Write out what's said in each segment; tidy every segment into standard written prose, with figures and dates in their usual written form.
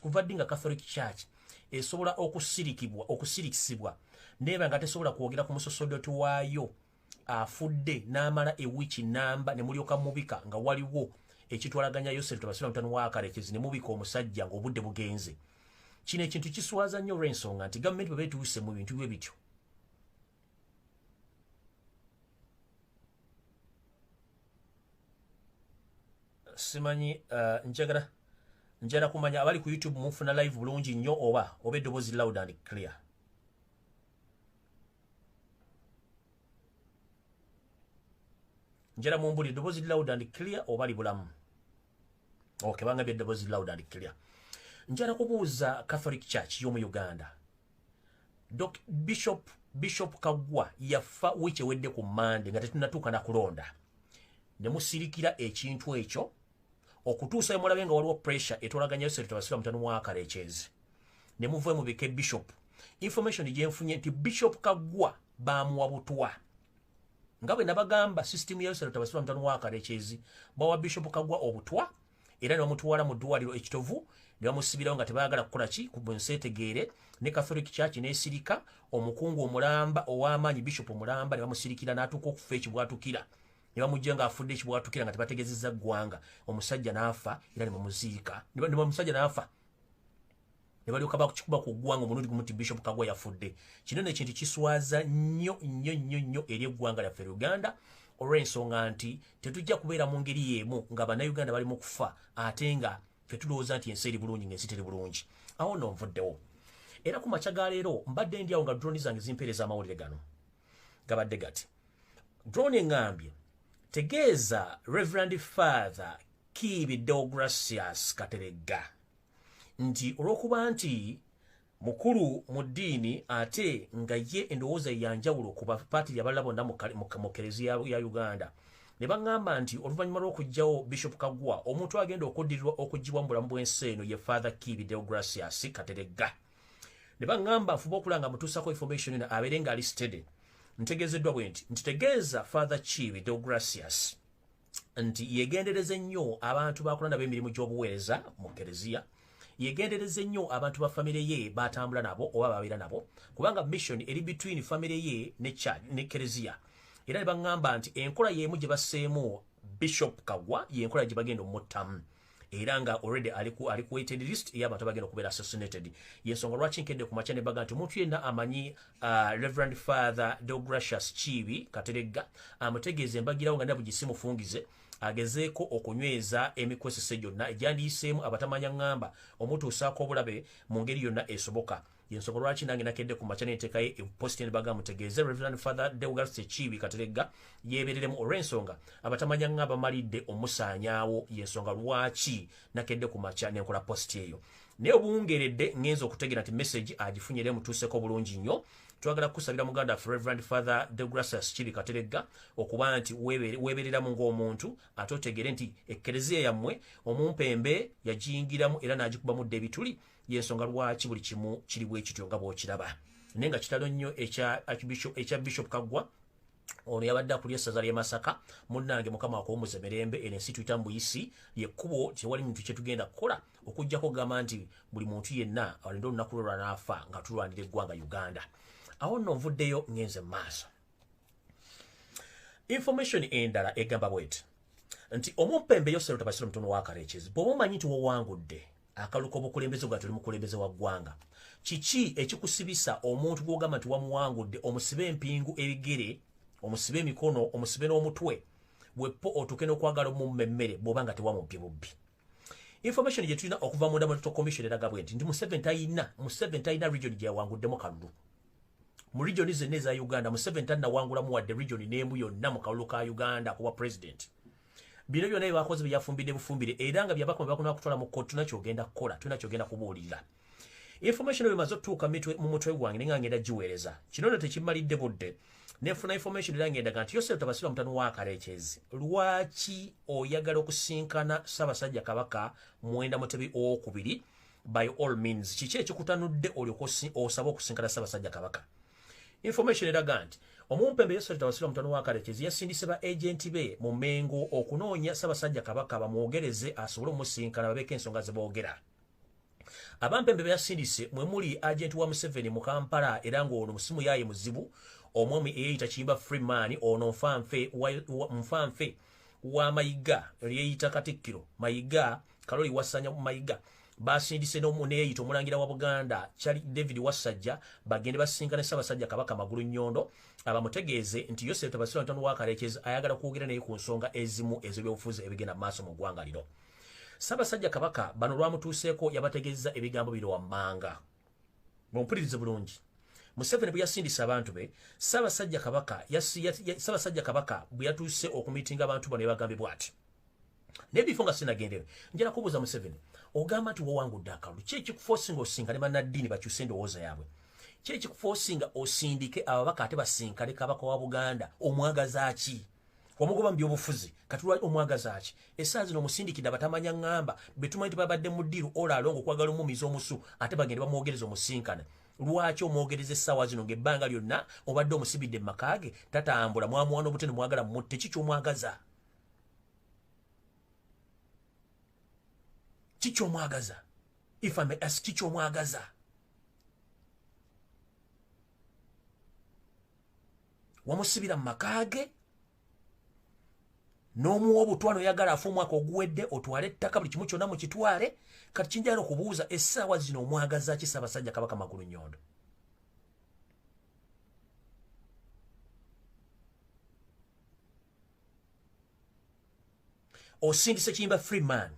kuva ddi nga Catholic Church esobola okusirikisibwa neba nga tesobola kwogera ku musosodoti waayo afudde n'amala ewiiki namba ne mulyoka mubika nga waliwo ekitwalaganya Yosef Tabasira mutano wa Karekezi ne mubika omusajja ng'obudde bugenze. Kino ekintu kiswaza nnyo olw'ensonga nti gavumenti bwe beetuuse mu bintu bwe bityo. Simanyi njagala kumanya abali ku YouTube mufuna live bulungi nnyo oba eddoboozi loud and clear. Njala mumbuli eddoboozi loud and clear oba libulamu. Okay, bangambye eddoboozi loud and clear. Njala kubuuza Catholic Church y'omu Uganda. Bishop Kagwa yafa wiiki ewedde ku Mande nga tetunnatuuka na kulonda. Ne musirikira ekintu ekyo okutuusa mulabe nga waliwo pressure etwalaganya Yosef Tabasira mutano wa Karekezi. Ne muve mu bike Bishop. Information gye nfunye nti Bishop Kagwa baamuwa butwa. Nga bwe nabagamba system ya Yosef Tabasira mutano wa Karekezi bawa Bishop Kagwa obutwa era ne bamutwala mu ddwaliro ekitovu ne bamusibirawo nga tebaagala kukola ki ku bwenseetegeere ne Catholic Church n'esirika omukungu omulamba ow'amaanyi Bishop omulamba ne bamusirikira n'atuuka okufa ekibwatukira. Ne bamujja nga afudde ekibwatukira nga tebategezezza ggwanga. Omusajja n'afa era ne bamuziika. Ne omusajja n'afa. Ne balyoka bakikuba ku ggwanga omulundi gumu nti Bishop Kagwa yafudde. Kino n'ekintu kiswaza nnyo eri eggwanga lyaffe Uganda olw'ensonga nti tetujja kubeera mu ngeri y'emu nga bannayuganda bali mu kufa ate nga ffe tulowooza nti ensi eri bulungi ng'ensi teri bulungi. Awo nno nvuddewo. Era ku makya ga leero mbadde ndi awo nga drone zange zimpeereza amawulire gano. Gabadde gati. Drone eŋŋambye tegeeza Reverend Father Kiibi Deogracius Kateregga nti olw'okuba nti mukulu mu ddiini ate nga ye endowooza yanjawulo ku bapaatiri abalala bonna mu Kereziya ya Uganda ne baŋŋamba nti oluvannyuma lw'okuggyawo Bishop Kagwa omuntu agenda okuddirirwa okuggibwa mu bulamu bw'ensi eno ye Father Kiibi Deogracius Kateregga. Ne baŋŋamba afuba okulanga mutuusako information eno abeere nga listed. Ntegeezeddwa bwe nti tegeeza Father Kiibi Deogracius nti yegendereze nnyo abantu bakulanda b'emirimu gy'obuweereza mu Kereziya, yegendereze nnyo abantu ba famire ye batambula nabo oba babeera nabo kubanga mission eri between famire ye ne Kereziya. Era ne baŋŋamba nti enkola y'emu gye basseemu Bishop Kagwa y'enkola gye bagenda omuttamu. Era nga already ali ku waiting list ey'abantu abagenda okubeera assassinated. Yensonga lwaki nkedde ku makya ne baga nti omuntu yenna amanyi Reverend Father Deogracius Kiibi Kateregga amutegeeza embagirawo nga nabwe gisimufungize agezeeko okunyweza emikwesese gyonna egyandiyiseemu abatamanya ŋŋamba omutuusaako obulabe mu ngeri yonna esoboka. Yensonga lwaki nange nakedde ku makya n'enteekayo eposti ne baga mutegeeze Reverend Father Deogracius Kiibi Kateregga yeebereremu olw'ensonga abatamanya ŋŋamba bamalidde omusaanyaawo. Yensonga lwaki nakedde ku makya n'enkola posti eyo. Naye obuwungeredde ngenza okutegeera nti message agifunye era mutuuseko bulungi nnyo. Twagala kusabira muganda waffe Reverend Father Deogracius Kiibi Kateregga okuba nti weebereramu ng'omuntu ate otegeere nti ekkereziya yammwe omumpembe yagiyingiramu era n'agikubamu dde ebituli. Yensonga lwaki buli kimu kiri bwe kityo nga bw'okiraba. Naye nga kitalo nnyo ekya Bishop Kagwa ono yabadde akulira essaza ly'e Masaka munnange mukama wakuwummuza emirembe eno ensi tuyita mbuyisi lyekkubo tewali muntu kye tugenda kukola okuggyako kugamba nti buli muntu yenna alinde olunaku lwe lwanaafa nga tulwanira eggwanga Uganda. Awo nno nvuddeyo ngenze mu maaso. Information endala egamba bweti nti omumpembe Yosef Tabasira mutono wa Karekezi bw'oba omanyi nti wowangudde akalu k'obukulembeze bwa tuli mukulembeze wa ggwanga, kiki ekikusibisa omuntu gw'ogamba nti wamuwangudde omusibe empingu ebigere, omusibe emikono, omusibe n'omutwe bweppo otuuke n'okwagala omummemmere bw'oba nga tewamubbye bubbi. Information gye tulina okuva mu Ndamutto Commission eraga bweti nti Museveni talina region gye yawanguddemu kalulu. Mu region zonna eza Uganda Museveni tannawangulamu wadde region n'emu yonna mu kalulu ka Uganda kuba president. Bino byonna byakoze byafumbidde bufumbire era nga byabakoma bakuna kutwala mu kkooti kyogenda kukola tulina kyogenda kubuulira. Information bwe maze otuuka mu mutwe gwange ne nga ngenda giweereza. Kino nno tekimalidde budde. Nefuna information era ngenda nti Yosef Tabasira mutano wa Karekezi lwaki oyagala okusinkana Ssaabasajja Kabaka Mwenda Mutebi owookubiri by all means kiki ekikutanudde olyoka osaba okusinkana Ssaabasajja Kabaka. Information eraga nti omumpembe Yosef Tabasira mutano wa Karekezi yasindise ba agenti be mu Mengo okunoonya Ssaabasajja Kabaka bamwogereze asobole omusinkana babeeko ensonga ze boogera. abampembe byasindise mwe muli agent wa Museveni mu Kampala era ng'ono musimu yaye muzibu omwami eyita Kiyimba Freeman ono mfanfe wa Mayiga eyita Katikkiro Mayiga Kaloli Wasanya Mayiga basindise n'omuneyito omulangira wa Buganda Charlie David Wasajja bagende basinkana Ssaabasajja Kabaka Magulu Nnyondo abamutegeeze nti Yosef Tabasira ntano wakarekeza ayagala kwogera naye ku nsonga ezimu ez'ebyobufuzi ebigenda maaso mu ggwanga lino. Ssaabasajja Kabaka bano lwamutuuseeko yabategeeza ebigambo bino wammanga. Mumpulirize bulungi. Museveni bwe yasindisa abantu be, Ssaabasajja Kabaka bwe yatuuse okumitinga abantu bano bagambye bw'ati. Nebifo nga sinagendera njala kubuuza Museveni ogamba nti wawangudde akalulu ki ekikuforsinga osinkane bannaddiini bakyuse endowooza yaabwe, ki ekikuforsinga osindike ababaka ate basinkane Kabaka wa Buganda omwagaza ki? Wamugoba mu byobufuzi kati lwaki omwagaza ki? Essaawa zino omusindikidde abatamanya ŋŋamba betumanyi nti babadde mu ddiiru olaalongo okwagala omumiza omusu ate bagende bamwogereza omusinkane. Lwaki omwogereza essaawa zino ng'ebbanga lyonna obadde omusibidde mu maka ge tatambula mwamuwana obutene mwagala mutte ki ky'omwagaza? Kicho mwagaza. If I may ask, kicho mwagaza. Wamusibira makage. Nomu obutwano yagala afumu ako guwedde otwale ettaka buli kimu kyonna mu kitwale kati kinjala okubuuza essaawa zino omwagaza ki Ssaabasajja Kabaka Magulu Nnyondo? Osindise Kiyimba Freeman.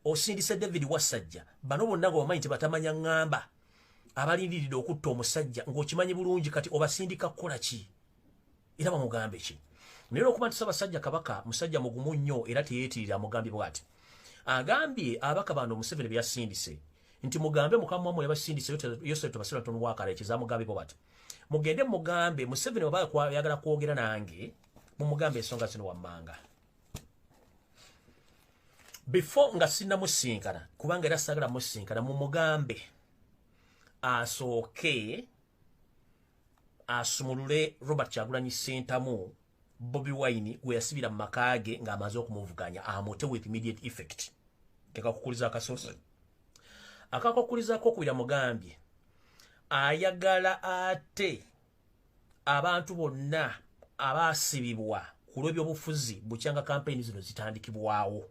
Osindise David Wasajja bano bonna ngo bamanyi nti batamanya ŋŋamba abalindiridde okutta omusajja ng'okimanyi bulungi kati obasindika kukola ki era bamugambe ki? Naye okuba nti Ssaabasajja Kabaka musajja mugumu nnyo era teyeetirira amugambye bw'ati agambye abaka bano Museveni byasindise nti mugambe mukama wammwe yabasindise Yosef Tabasira ntonu wakarekeza amugambye bw'ati mugende mugambe Museveni oba yagala kwogera nange mumugambe ensonga zino wammanga. Before nga sinna musinkana kubanga era sagala musinkana mu mugambe asooke asumulule Robert Kyagulanyi Ssentamu Bobiwine gwe yasibira mu makaage ng'amaze okumuvuganya amote with immediate effect. Tekakukuliza akasoso akakukulizaako okubira mugambye ayagala ate abantu bonna abaasibibwa ku lw'ebyobufuzi bukyanga kampeyini zino zitandikibwawo.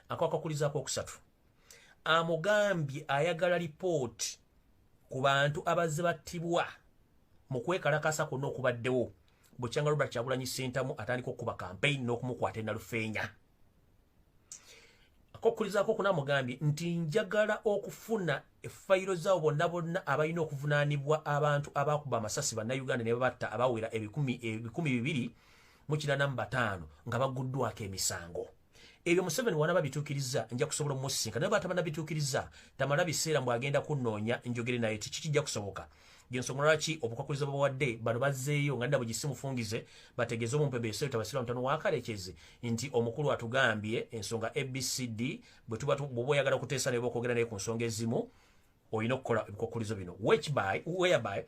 Akakukulizaako okusatu amugambye ayagala lipooti ku bantu abazze battibwa mu kwekalakasa kwonna okubaddewo bukyanga Robert Kyagulanyi Ssentamu atandika okuba kampeyini n'okumukwata ennalufeenya. Akakukulizaako okunamugambye nti njagala okufuna effayiro zaabo bonna abalina okuvunaanibwa abantu abakuba amasasi bannayuganda ne babatta abawera 245 nga baguddwako emisango. Ebyo Museveni wana babituukiriza nja kusobola omusinka naye batamana bituukiriza tamala biseera mbwagenda kunnoonya njogere naye tikijja kusoboka. Gyensonga lwaki obukwakkulizo bawadde bano bazzeeyo nga ndabo gisimufungize bategeeze omumpembe Yosef Tabasira ntano wakarekeze nti omukulu atugambye ensonga ABCD bwe oyagala okuteesa naye bokwogera naye ku nsonga ezimu olina okukola ebikwakkulizo bino whereby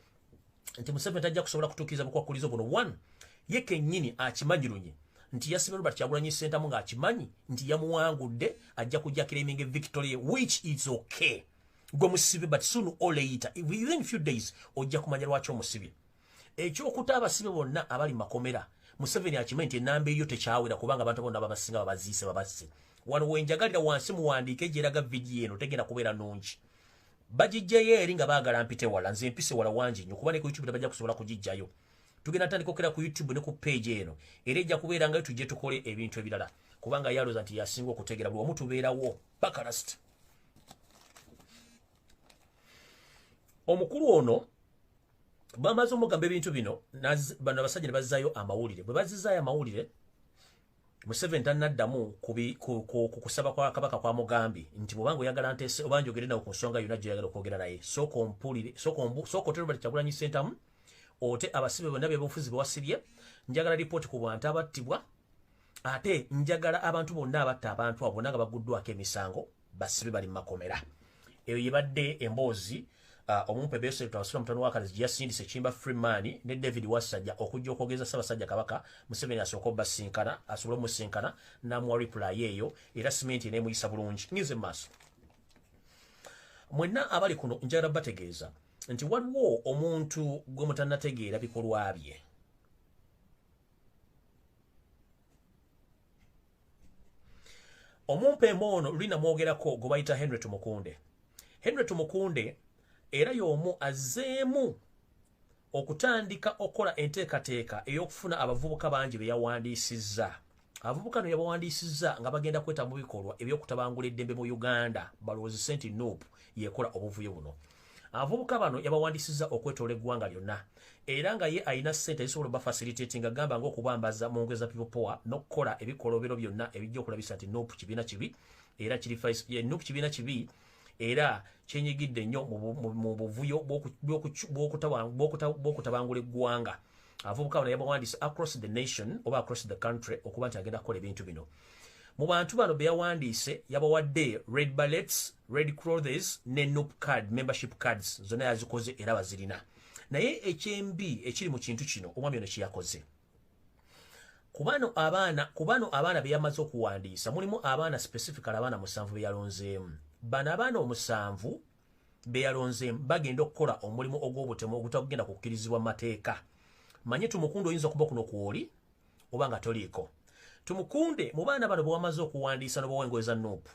nti Museveni tajja kusobola kutuukiriza bukwakkulizo buno. 1 ye kennyini akimanyirunye nti yasibye Robert Kyagulanyi Ssentamu ng'akimanyi nti yamuwangudde ajja kujja claiming victory which is okay. Gwe musibe but soon or later within few days ojja kumanya lwaki omusibye. Ekyokuta abasibe bonna abali makomera Museveni akimanyi nti ennamba eyo tekyawera kubanga abantu bonna babasinga babaziise babasse. Wano wenjagalira wansi muwandiike gyeraga vidiyo eno tegenda kubeera nungi. Bagijjayo eri nga baagala mpite wala nze mpise wala wangi nnyo kuba ne ku YouTube tebajja kusobola kugijjayo. Tugenda tandika okera ku YouTube ne ku page eno era ejja kubeera nga tujje tukole ebintu ebirala kubanga yaloza nti yasinga okutegera buli omu tubeerawo bakalast. Omukulu ono bamaze omugamba ebintu bino bano abasajja ne bazzaayo amawulire bwe bazzaayo amawulire Museveni tannaddamu kusaba kwa Kabaka kwa mugambi nti bw'obanga oyagala nteese oba njogere nawe ku nsonga yonna gy'oyagala okwogera naye sooka ote Robert Kyagulanyi Ssentamu ote abasibe bonna b'ebyobufuzi bwe wasibye njagala lipooti ku bantu abattibwa ate njagala abantu bonna abatta abantu abo bonna nga baguddwako emisango basibe bali mu makomera. Eyo yebadde emboozi omumpembe Yosef Tabasira ntano wakarekezi yasindise Kiyimba Freeman ne David Wasajja okujja okwogeza Ssaabasajja Kabaka Museveni asooka obasinkana asobole omusinkana n'amuwa reply eyo era simenti n'emuyisa bulungi. Ngize maaso mwenna abali kuno njagala bategeeza nti waliwo omuntu gwe mutannategeera bikolwa bye. Omumpembe ono lulina mwogerako gwe bayita Henry Tumukunde. Henry Tumukunde era y'omu azzeemu okutandika okola enteekateeka ey'okufuna abavubuka bangi be yawandiisizza. Abavubuka no yabawandiisizza nga bagenda kweta mu bikolwa eby'okutabangula eddembe mu Uganda balowoozi nti Nuupu yekola obuvuyo buno. Abavubuka bano yabawandiisizza okwetoola eggwanga lyonna era nga ye alina ssente ezisobola obafacilitating agamba ng'okubambaza mu ngeza people power n'okukola ebikolobero byonna ebijja okulabisa nti Nuupu kibiina kibi era Nuupu kibiina kibi era kyenyigidde nnyo mu buvuyo bw'okutabangula eggwanga. Abavubuka bano yabawandiisa across the nation oba across the country okuba nti agenda kukola ebintu bino. Mu bantu bano be yawandiise yabawadde red ballets, red clothes ne Nuupu card, membership cards zonna yazikoze era bazirina. Naye ekyembi ekiri mu kintu kino omwami ono kiyakoze. Ku bano abaana be yamaze okuwandiisa mulimu abaana specifically abaana 7 be yalonzeemu. Bano abaana 7 be yalonzeemu bagenda okukola omulimu ogw'obutemu ogutagenda kukkirizibwa mu mateeka. Manye Tumukunde oyinza okuba kuno kwoli oba nga toliiko. Tumukunde mu baana bano bwamaze okuwandiisa n'obawa engoye za Nuupu,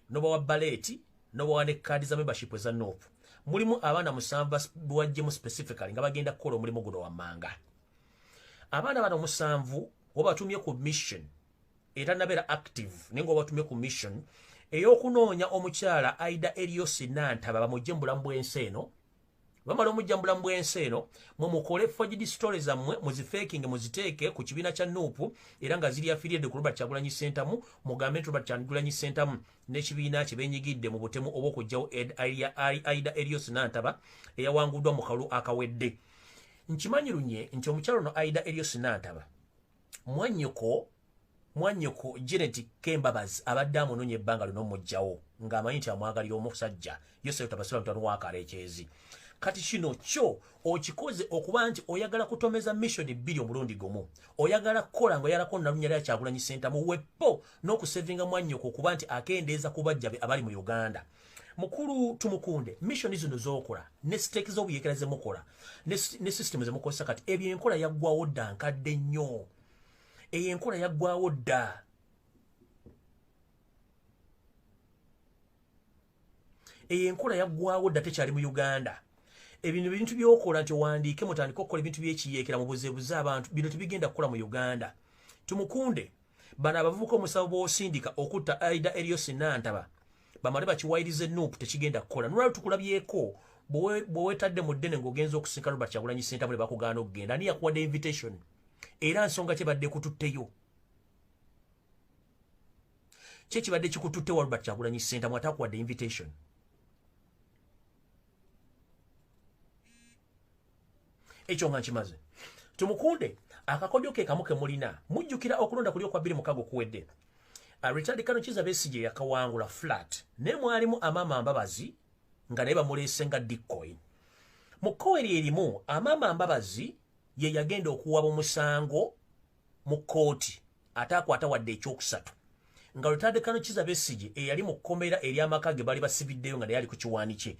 n'obawa baleti, n'obawa ne kaadi za membership za Nuupu. Mulimu abaana 7 bwajjemu specifically nga bagenda kukola omulimu guno wammanga. Abaana bano 7 obatumye ku mission era nabeera active nenga obatumye ku mission ey'okunoonya omukyala Aida Elios Nantaba bamujje mu bulamu bw'ensi eno. Bamala omujja mu bulamu bw'ensi eno mukole forged stories zammwe muzifaking muziteeke ku kibiina kya Nuupu era nga ziri affiliated ku Robert Kyagulanyi Center mugambe nti Robert Kyagulanyi Center n'ekibiina kye beenyigidde mu butemu oba okugyawo Aida Elios Nantaba eyawanguddwa mu kalulu akawedde. Nkimanyi lunye nti omukyalo no Aida Elios Nantaba mwannyoko Genetic Kembabazi abadde amunoonya ebbanga lino mujjawo ng'amanyi nti amwagalira omusajja Yosefu Tabasira mutano wa Kalekyezi. Kati kino kyo okikoze okuba nti oyagala kutomeza mission 2 omulundi gumu. Oyagala kukola nga oyalako nalunya lya Kyagulanyi Center mu wepo n'okusevinga mwannyoko okuba nti akendeeza ku bajja be abali mu Uganda. Mukulu Tumukunde mission zino z'okola ne siteeki z'obuyekera ze mukola ne system ze mukozesa kati ebyo enkola yaggwawo dda nkadde nnyo. Eyo enkola yaggwawo dda. Eyo enkola yaggwawo dda tekyali mu Uganda. Ebintu byokola nti owandiike mutandika okukola ebintu by'ekiyeekera mu buzeebuze abantu bino tebigenda kukola mu Uganda. Tumukunde bano abavubuka omusawo b'osindika okutta Aida Elios Nantaba bamale bakiwayirize Nuupu tekigenda kukola. Nolwali tukulabyeko bwe weetadde mu ddene ng'ogenza okusinka Robert Kyagulanyi Center ne bakugaana okugenda ani yakuwadde invitation era nsonga kibadde kututteyo. Kye kibadde kikututte wa Robert Kyagulanyi Center mwatakuwadde invitation. Ekyo nga nkimaze. Tumukunde akakodyo ke kamu ke mulina mujjukira okulonda kuli okwa 2 kuwedde. Richard Kano Kiza Besigye yakawangula flat ne mwalimu Amama Mbabazi nga naye bamuleese nga decoy. Mu kkoeri erimu Amama Mbabazi ye yagenda okuwaba omusango mu kkooti ataakwata wadde ekyokusatu nga Richard Kano Kiza Besigye eyali mu kkomera eri amaka ge bali basibiddeyo nga naye ali ku kiwaani kye.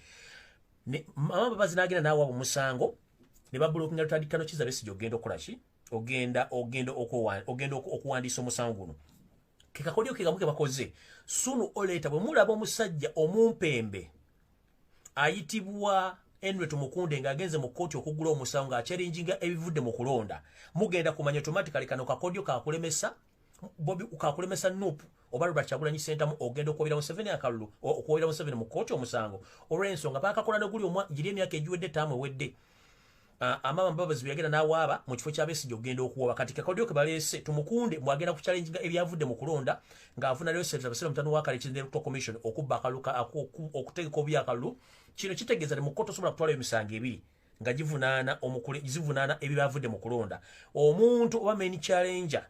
Amama Mbabazi n'agenda n'awaba omusango ne babulookinga Richard Kano Kiza Besigye ogenda okukola ki? Ogenda okuwandiisa omusango guno. Kekakodyo ke kamu ke bakoze sunu oleeta bwe mulaba omusajja omumpembe ayitibwa Henry Tumukunde ng'agenze mu kkooti okuggula omusango ng'achallenginga ebivudde mu kulonda mugenda kumanya automatically kano kakodyo kakulemesa Nuupu oba Robert Kyagulanyi Center ogenda okuwabira Museveni akalulu okuwabira Museveni mu kkooti omusango olw'ensonga baakakola ne guli giri emyaka egiwedde ttaamu ewedde. Amama Mbabazi bwe yagenda n'awaaba mu kifo kya Besigye ogenda okuwaba kati kakodyo ke baleese Tumukunde mwagenda ku challenginga ebyavudde mu kulonda ng'afuna Yosefu Tabasira mutano wa Kalekyezi Electoral Commission okubba akaluka okutegeka obyakalulu. Kino kitegeeza ne mu kkooti osobola kutwala emisango 2 nga zivunaana ebyavudde mu kulonda. Omuntu oba main challenger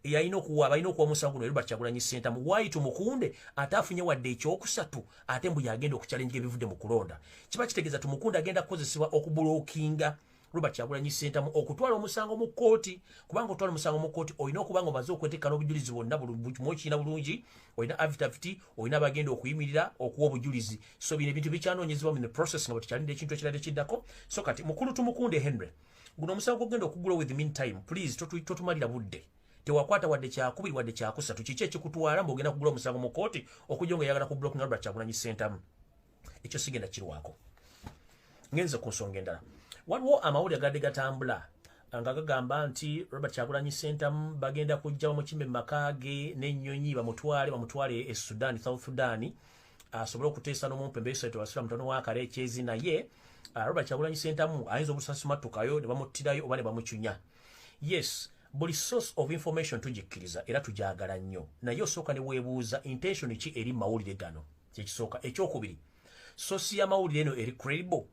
eyalina okuwaaba alina okuwa omusango guno Robert Kyagulanyi Center Why Tumukunde ataafunye wadde ekyokusatu ate mbu yagenda okuchallenginga ebivudde mu kulonda. Kiba kitegeeza Tumukunde agenda kukozesebwa okubulookinga Robert Kyagulanyi Ssentamu okutwala omusango mu kkooti, kubanga otwala omusango mu kkooti olina okuba nga omaze okweteeka n'obujulizi bwonna bulungi bulungi, olina affidavit, olina abagenda okuyimirira okuwa obujulizi. So bino ebintu bikyanoonyezebwa mu process nga tukyalinda ekintu ekirala ekiddako. So kati mukulu tumukunde Henry, guno omusango ogenda okugula with the meantime, please totumalira budde. Tewakwata wadde kyakubiri wadde kyakusatu, kiki ekikutwala ng'ogenda kugula omusango mu kkooti okujja nga oyagala kublockinga Robert Kyagulanyi Ssentamu? Ekyo sigenda kirwako. Ngenze ku nsonga endala. Waliwo amawulire gadde gatambula nga gagamba nti Robert Kyagulanyi Ssentamu bagenda kujja bamukime mu maka ge n'ennyonyi bamutwale e Sudan, South Sudan, asobole okuteesa n'Omupya tewasula mutono wa kale ekyezi, naye Robert Kyagulanyi Ssentamu ayinza obusasimatukayo ne bamuttirayo oba ne bamucunya. Yes, buli source of information tugikkiriza era tugyagala nnyo, naye osooka ne weebuuza intention ki eri mawulire gano. Kyekisooka. Ekyokubiri, source y'amawulire eno eri credible?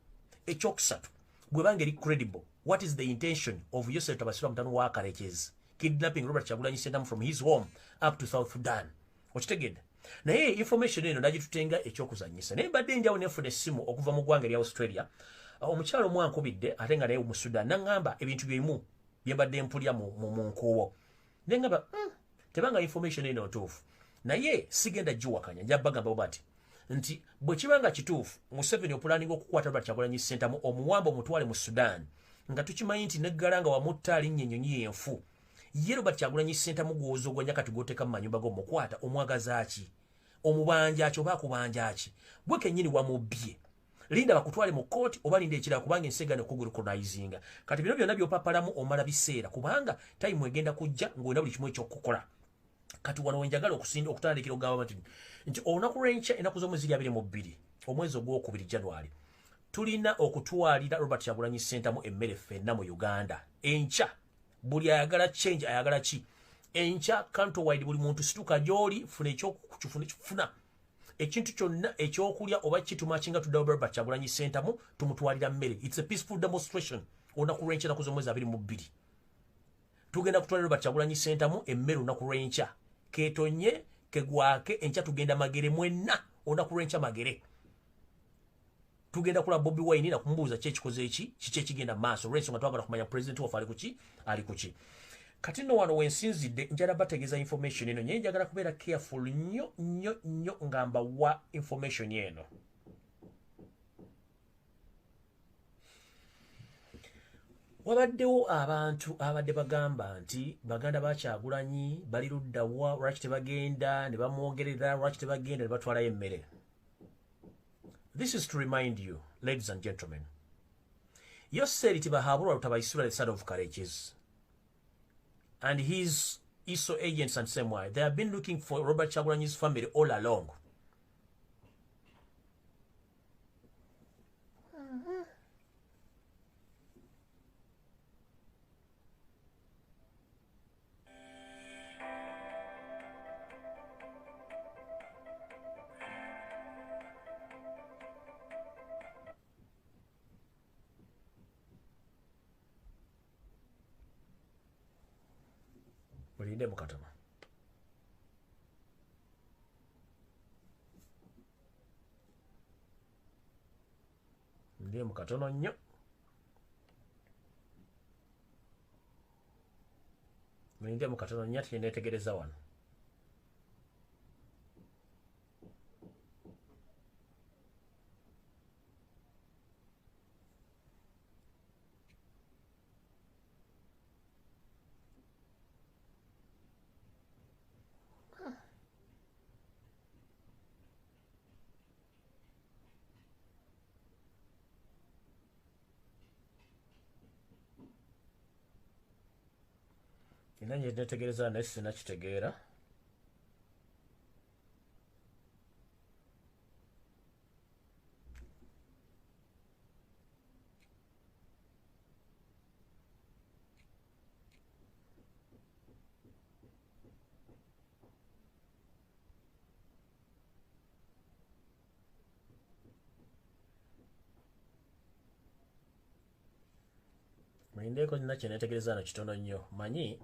Ekyokusatu, bwebanga eri credible, what is the intention of Yosef Tabasira mutano wa Karekezi kidnapping Robert Kyagulanyi Ssentamu from his home up to South Sudan? Okitegedde? Naye information eno nagitutenga ekyokuzanyisa. Naye mbadde njawo nefuna essimu okuva mu ggwanga erya Australia, omukyalo mwankubidde ate nga naye mu Sudan, naŋŋamba ebintu byemu bye mbadde mpulya mu nkuuwo. Ne ngamba tebanga information eno ntuufu, naye sigenda giwakanya, nja bagamba bati nti bwe kibanga kituufu Museveni opulaninga okukwata Robert Kyagulanyi Ssentamu omuwamba omutwale mu Sudan, nga tukimanyi nti neggala nga wamutta alinnya ennyonyi yenfu, ye Robert Kyagulanyi Ssentamu gwoza ogwanya kati gwoteeka mu manyumba g'omukwata, omwagaza ki? Omubanja ki oba akubanja ki? Gwe kennyini wamubbye. Linda bakutwale mu kkooti oba linda ekirala, kubanga ensegano okugulukonayizinga. Kati bino byonna byopapalamu omala biseera, kubanga time egenda kujja ng'olina buli kimu ekyokukola. Kati wano wenjagala okutandikira ogamba nti olunaku lw'enkya ennaku z'omwezi 22 omwezi ogwokubiri January tulina okutwalira Robert Kyagulanyi Ssentamu emmere ffenna mu Uganda. Enkya buli ayagala change ayagala ki? Enkya countrywide buli muntu situka gy'oli funa ekyokufuna ekintu kyonna ekyokulya oba kituma kinga tuddawo Robert Kyagulanyi Ssentamu tumutwalira mmere. It's a peaceful demonstration. Olunaku lw'enkya ennaku z'omwezi 22 tugenda kutwalira Robert Kyagulanyi Ssentamu emmere olunaku lw'enkya. Ketonye kegwake enkya tugenda magere mwenna olunaku lw'enkya magere. Tugenda kula Bobiwine na kumubuuza kyekikoze eki kiki ekigenda maaso olw'ensonga twagala kumanya president waffe ali kuki. Kati nno wano wensinzidde njala bategeeza information eno, naye njagala kubeera careful nnyo nga mbawa information eno. Wabaddewo abantu abadde bagamba nti baganda ba Kyagulanyi bali luddawa, lwaki tebagenda ne bamwogerera, lwaki tebagenda ne batwalayo emmere. This is to remind you, ladies and gentlemen, Yoseri Tibahabura Lutabaisura, the son of Karekezi, and his ISO agents and same way, they have been looking for Robert Kyagulanyi's family all along. Mulinde mukatono. Mulinde mukatono nnyo. Mulinde mukatono nnyo ati neetegereza wano. Nanye netegereza naye sinakitegeera. Mwindeeko nina kye netegereza na kitono nnyo. Manyi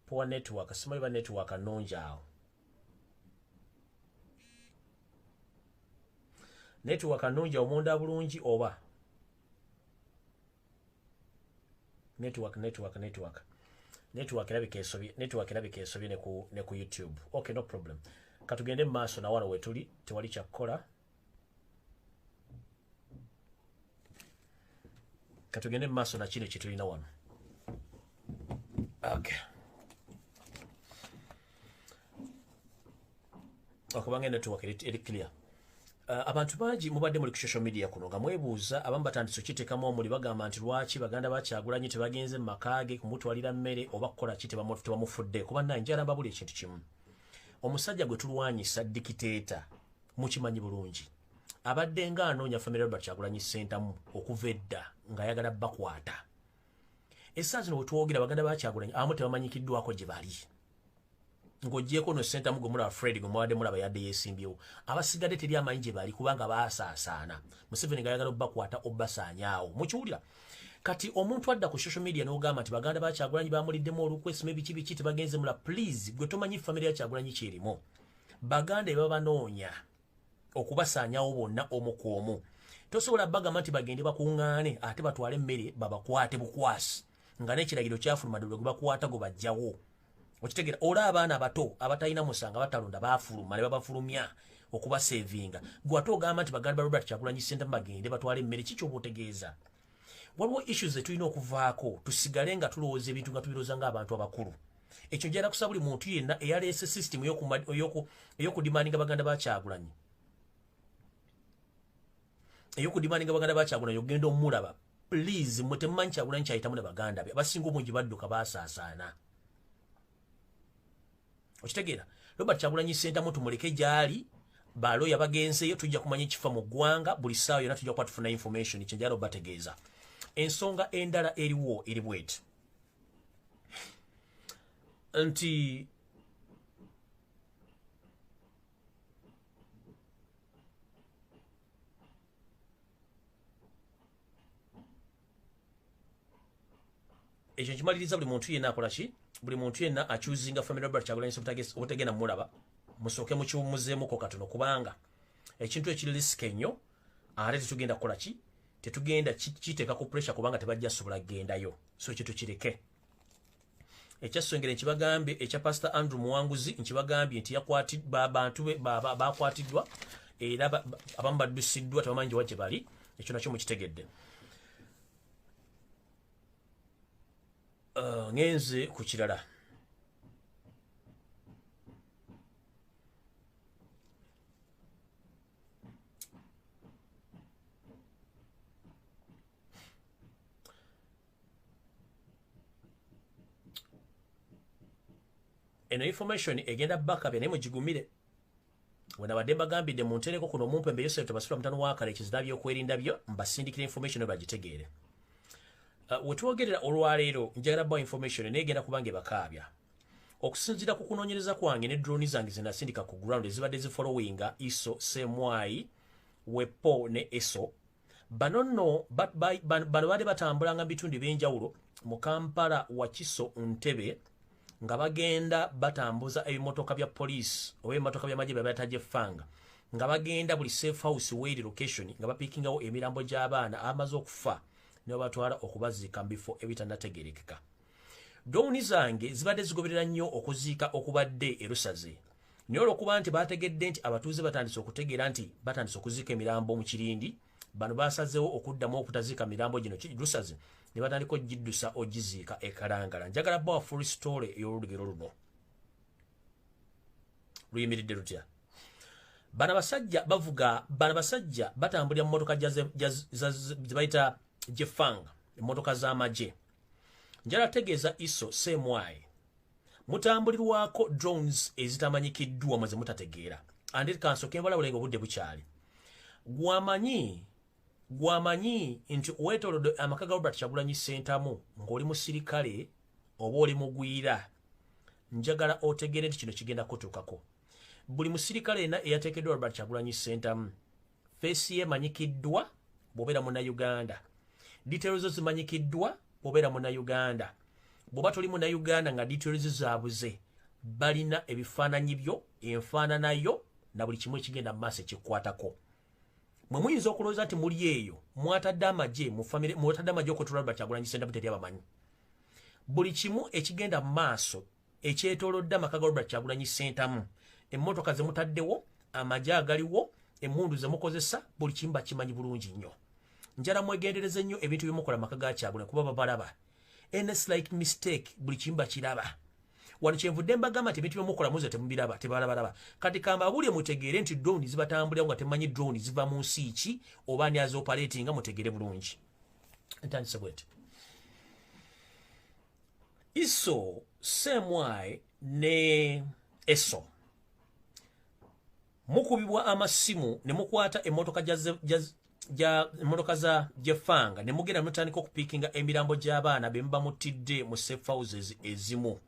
poor network, simanyi ba network nnungi awo. network annungi omonda bulungi oba network erabika esobye ne ku YouTube. Okay, no problem. Katugende maaso na wano wetuli tewali kyakola. Katugende maaso na kino kitulina wano. Okay. Okubanga network eri clear. Abantu bangi mubadde muri ku social media kuno nga mwebuuza abamu batandise okiteekamu omuli bagamba nti lwaki baganda bakyagulanyi tebagenze mu makaage kumutwalira mmere oba kukola ki tebamufudde kuba naye njala mbabula ekintu kimu. Omusajja gwe tulwanyisa dikiteeta mukimanyi bulungi abadde nga anoonya family Robert Kyagulanyi Ssentamu okuva edda ng'ayagala bakwata. Essaazi zino bwe twogera baganda bakyagulanyi abamu tebamanyikiddwako gye bali. Ng'oggyeko no Ssentamu gwe mulaba Fred gwe mubadde mulaba yadde yeesimbyewo abasigadde teri amanyi gye bali kubanga baasaasaana. Museveni ng'ayagala obbakwata obbasaanyaawo. Mukiwulira kati omuntu adda ku social media n'ogamba nti baganda bakyagulanyi bamuliddemu olukwesima biki tebagenze mula. Please gwe tomanyi family ya Kyagulanyi kyerimu baganda babanoonya okubasaanyaawo bonna omu ku omu. Tosobola bagamba nti bagende bakuŋŋaane ate batwale emmere babakwate bukwasi nga n'ekiragiro kyafuluma ddala gwe bakwata gwe bajjawo. Okitegera olaba abaana abato abatalina musanga batalonda baafuluma ne babafulumya okubasevinga. Gwe ate ogamba nti baganda ba Robert Kyagulanyi Ssentamu bagende batwale emmere ki ky'oba otegeeza? Waliwo issues zetulina okuvaako tusigale nga tulowooza ebintu nga tubirowooza ng'abantu abakulu. Ekyo njala kusaba buli muntu yenna eyaleese system ey'okudimandinga baganda ba Kyagulanyi ogenda omulaba. Please mwe temumanyi Kyagulanyi kyayitamu ne baganda be abasinga obungi badduka baasaasaana. Okitegeera Robert Kyagulanyi Ssentamu tumuleke gyali balooya bagenzeyo tujja kumanya ekifa mu ggwanga buli ssaawa yonna tujja kuba tufuna information kyenjala obategeeza. Ensonga endala eriwo eri bweti nti ekyo kimaliriza buli muntu yenna akola ki? Buli muntu yenna achuzinga family Robert Kyagulanyi Ssentamu obutegenda mulaba musooke mukiwumuzeemuko katono kubanga ekintu ekiri risiki ennyo ate tetugenda kukola ki? Tetugenda kiteeka ku pressure kubanga tebajja sobola kugendayo. So kitu kireke. Ekyasongera nkibagambye ekya Pastor Andrew Muwanguzi nkibagambye nti yakwatiddwa abantu bakwatiddwa era abamu baddusiddwa tebamanyi gye bali. Ekyo nakyo mukitegedde. Ngenze ku kirala. Eno information egenda backup naye mugigumire. Wena badde bagambidde mu ntereko kuno Omumpembe Yosef Tebasula mutano wa kale ekizina by'okwerinda byo mbasindikira information bagitegeere. Wetwogerera olwaleero njagala bwa information negenda kubanga bakaabya. Okusinzira ku kunoonyereza kwange ne drone zange zinasindika ku ground ezibadde zifollowinga ISO Semwai Wepo ne ESO. Bano badde batambulanga bitundu ebyenjawulo mu Kampala Wakiso Ntebe nga bagenda batambuza ebimotoka bya police oba ebimotoka by'amagye byabataje fanga nga bagenda buli safe house weri location nga bapikingawo emirambo gy'abaana amaze okufa ne batwala okubaziika mbifo ebitanategerekeka. Drone zange zibadde zigoberera nnyo okuziika okubadde erusaze. Naye olw'okuba nti bategedde nti abatuuze batandise okutegeera nti batandise okuziika emirambo mu kirindi, bano basazeewo okuddamu okutaziika mirambo gino rusaze ne batandika ogiddusa ogiziika ekalangala. Njagala bawa full story ey'olugero luno. Luyimiridde lutya? Bano basajja batambulira mu mmotoka zebayita Jefanga, emmotoka z'amagye. Njala tegeeza ISO Semwai mutambulirwako drones ezitamanyikiddwa mweze mutategeera. Andi kansoke mbala bulengo budde bukyali. Gwamanyi nti wetolodde amaka ga Robert Kyagulanyi Ssentamu ng'oli musirikale oba oli mugwira. Njagala otegeere nti kino kigenda kutuukako. Buli musirikale yenna eyateekeddwa Robert Kyagulanyi Ssentamu feesi ye emanyikiddwa bw'obeera Munnayuganda. Details zimanyikiddwa bw'obeera Munnayuganda. Bw'oba toli Munnayuganda nga details zaabuze balina ebifaananyi byo, enfaananayo na buli kimu ekigenda mu maaso ekikwatako. mwe muyinza okulowooza nti muli eyo mwatadde amagye mu famire mwatadde amagye okutula Robert Kyagulanyi Ssentamu teri abamanyi buli kimu ekigenda mu maaso ekyetoolodde amaka ga Robert Kyagulanyi Ssentamu emmotoka ze mutaddewo amagye agaliwo emmundu ze mukozesa buli kimu bakimanyi bulungi nnyo njala mwegendereze nnyo ebintu byemukola amaka ga Kyagulanyi kuba babalaba any slight mistake buli kimu bakiraba wano kyenvudde mbagamba nti ebintu byemukola muze temubiraba tebalabalaba kati kamba abulye mutegeere nti drone zibatambulira nga temanyi drone ziva mu nsi ki oba ani azi operating nga mutegeere bulungi ntandise bwete iso semwai ne eso mukubibwa amasimu ne mukwata emmotoka za Jeffanga ne mugenda mutandika okupiikinga emirambo gy'abaana be muba mutidde mu safe houses ezimu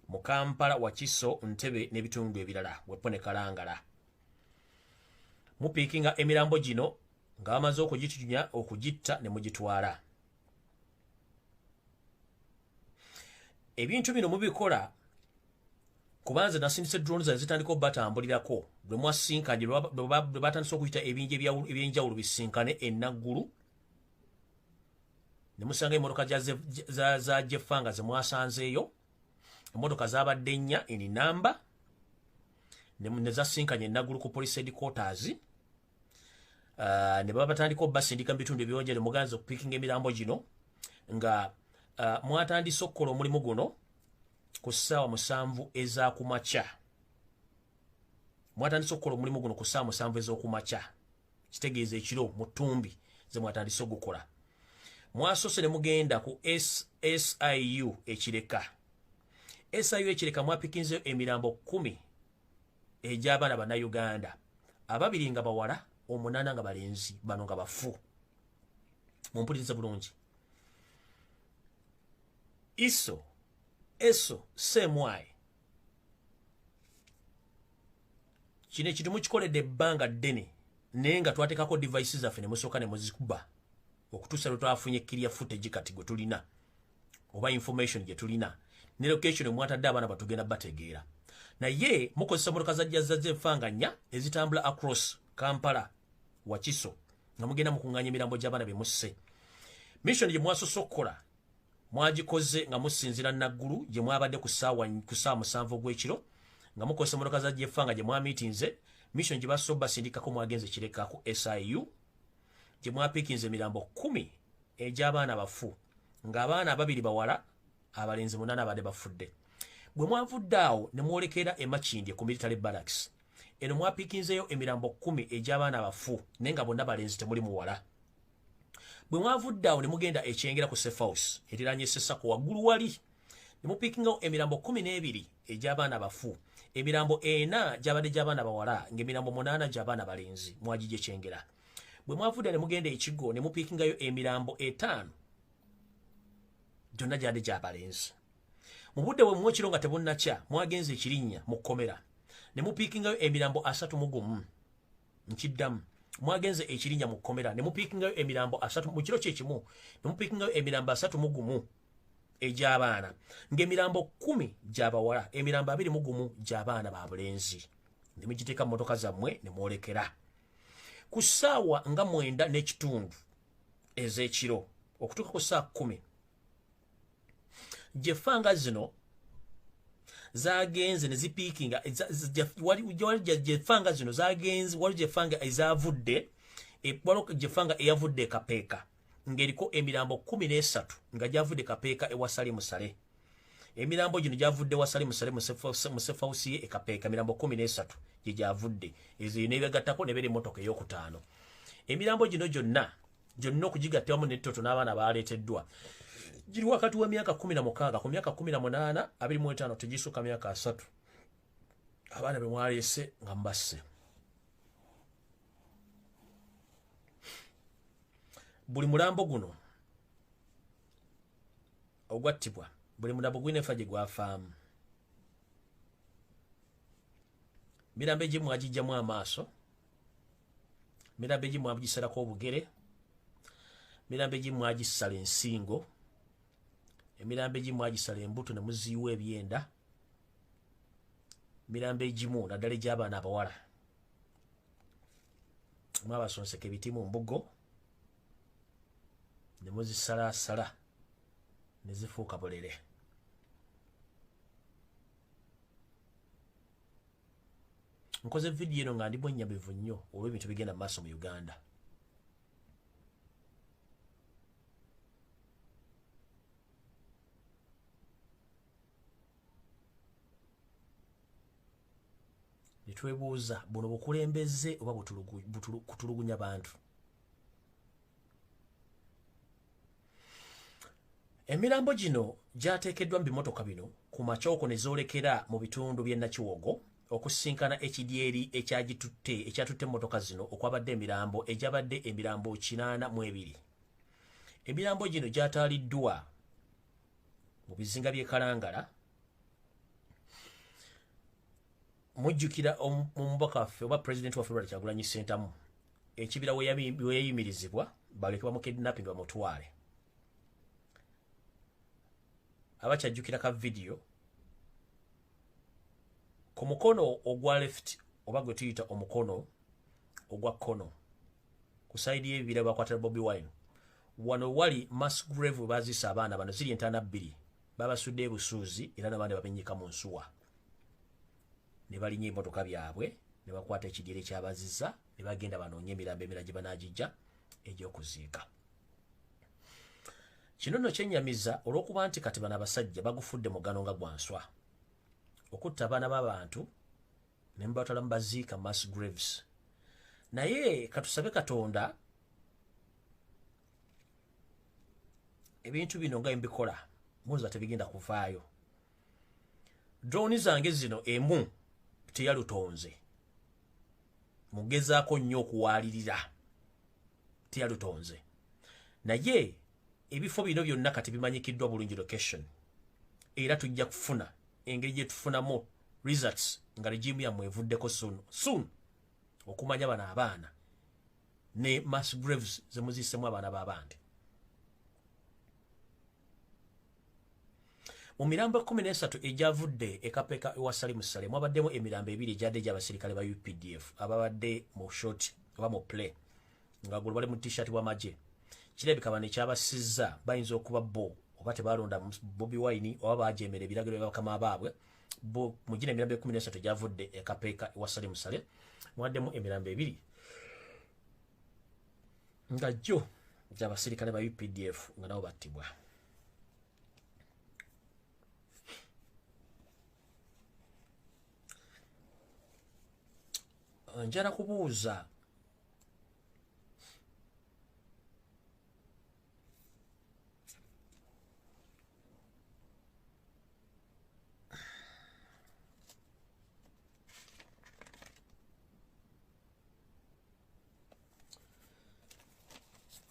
mu Kampala Wakiso Ntebe n'ebitundu ebirala Wepone Kalangala mupiikinga emirambo gino nga bamaze okugitunya okugitta ne mugitwala ebintu bino mubikola kubanze nasindise drones zitandika batambulirako bwe mwasinkanye bwe batandise okuyita ebinje ebyenjawulo bisinkane enaggulu ne musanga emmotoka za Jeffanga ze mwasanzeeyo emmotoka zabadde nnya ini namba ne zasinkanye enaggulu ku police headquarters ne baba batandika basindika mu bitundu ebyonjere muganza okupikinga emirambo gino nga mwatandise okukola omulimu guno ku ssaawa 7 ez'akumakya mwatandise okukola omulimu guno ku ssaawa 7 ez'okumakya kitegeeza ekiro mu ttumbi ze mwatandise ogukola mwasoose ne mugenda ku SIU ekireka SIU ekireka mwapikinzeyo emirambo 10 egy'abaana bannayuganda 2 nga bawala 8 nga balenzi bano nga bafu mumpulirize bulungi eso semwai kino ekintu mukikoledde ebbanga ddene naye nga twateekako devices zaffe ne musooka ne muzikuba okutuusa lwe twafunye clear footage kati gwe tulina oba information gye tulina ne location mwatadde abaana batugenda bategeera naye mukozesa motoka za Jeffanga ezitambula across Kampala Wakiso nga mugenda mukuŋŋaanya emirambo gy'abaana be musse mission gye mwasoose okukola mwagikoze nga musinzira naggulu gye mwabadde ku ssaawa 7 ogw'ekiro nga mukozesa motoka za Jeffanga gye mwamiitinze mission gye basoose basindikako mwagenze kireka ku SIU gye mwapiikinze emirambo 10 egy'abaana bafu ng'abaana 2 bawala abalenzi 8 abadde bafudde bwe mwavudde awo ne mwolekera emakindye ku military barracks eno mwapiikinzeyo emirambo 10 egy'abaana bafu naye nga bonna balenzi temuli muwala bwe mwavudde awo ne mugenda ekyengera ku safe house eriranye Sessaku waggulu wali ne mupiikingawo emirambo 12 egy'abaana bafu emirambo 4 gyabadde gy'abaana bawala ng'emirambo 8 gy'abaana balenzi mwagijje kyengera bwe mwavudde ne mugenda ekigo ne mupiikingayo emirambo 5 gyonna gyabadde gy'abalenzi mu budde bwe mwekiro nga tebunnakya mwagenze ekirinnya mu kkomera ne mupiikingayo emirambo 31 nkiddamu mwagenze ekirinnya mu kkomera ne mupiikingayo emirambo 3 mu kiro kyekimu ne mupiikingayo emirambo 31 egy'abaana ng'emirambo 10 gy'abawala emirambo 21 gy'abaana ba bulenzi ne mugiteeka mu motoka zammwe ne mwolekera ku ssaawa nga 9 n'ekitundu ez'ekiro okutuuka ku ssaawa 10 Jeffanga zino zagenze ne zipiikinga wali Jeffanga zino zagenze wali Jeffanga ezavudde wali Jeffanga eyavudde Kapeeka ng'eriko emirambo 13 nga gyavudde Kapeeka ewasali musale emirambo gino gyavudde wasali musale mu safe house ye Kapeeka emirambo 13 gye gyavudde ezo n'ebegattako ne bere emmotoka ey'okutaano emirambo gino gyonna okugigattamu n'ettoto n'abaana baaleeteddwa giri wakati wa myaka 16 ku myaka 18 25 tegisuka myaka 3 abaana be mwaleese nga mbasse buli mulambo guno ogwattibwa buli mulambo gwine efa gye gwafaamu mirambo egimu mwagijjamu amaaso mirambo egimu mwagisalako obugere mirambo egimu mwagisala ensingo emirambo egimu mwagisala embuto ne muziiwa ebyenda mirambo egimu naddala egy'abaana abawala mwabasonseka ebiti mu mbugo ne muzisalasala ne zifuuka bulere. Nkoze video eno nga ndi mwennyamivu nnyo olw'ebintu bigenda mu maaso mu Uganda. Netwebuuza buno bukulembeze oba kutulugunya bantu. Emirambo gino gyateekeddwa mu bimotoka bino ku makyoko ne zoolekera mu bitundu by'e Nakiwogo okusinkana ekidyeri ekyatutte emmotoka zino okwabadde emirambo egyabadde emirambo 82. Emirambo gino gyataaliddwa mu bizinga by'e Kalangala. Mujjukira omubaka waffe oba president waffe Robert Kyagulanyi Ssentamu ekibira we yayimirizibwa baleke bamukidnapping bamutwale. Abakyajjukira ka video ku mukono ogwa left oba gwe tuyita omukono ogwa kkono ku saidi y'ebibira bakwatira Bobiwine wano wali mass grave bazisa abaana bano ziri entaana 2 babasudde ebusuuzi era n'abandi babenyika mu nsuwa ne balinnya emmotoka byabwe ne bakwata ekidyeri ky'abaziza ne bagenda banoonye emirambo emirala gye banaagijja egy'okuziika. Kino nno kyennyamiza olw'okuba nti kati bano abasajja bagufudde mugano nga gwa nswa okutta abaana b'abantu ne mubatwala mu baziika mass graves. Naye katusabe Katonda ebintu bino nga mbikola muza tebigenda kuvaayo. Drone zange zino emu teyalutonze mugezaako nnyo okuwaalirira teyalutonze naye ebifo bino byonna kati bimanyikiddwa bulungi location era tujja kufuna engeri gye tufunamu results nga regimu yammwe evuddeko soon okumanya bano abaana ne mass graves ze muzisemu abaana b'abandi. Mu mirambo 13 egyavudde ekapeka ewa Salimu Sale mwabaddemu emirambo 2 egyadde gy'abasirikale ba UPDF ababadde mu short oba mu play nga gulu bali mu t-shirt w'amagye. Kirabika bano ekyabasizza bayinza okuba bo oba tebalonda Bobiwine oba bajeemera ebiragiro bya bakama baabwe bo mugina emirambo 13 egyavudde ekapeka ewa Salimu Sale mwaddemu emirambo 2 nga jjo gy'abasirikale ba UPDF nga nabo battibwa. Njala kubuuza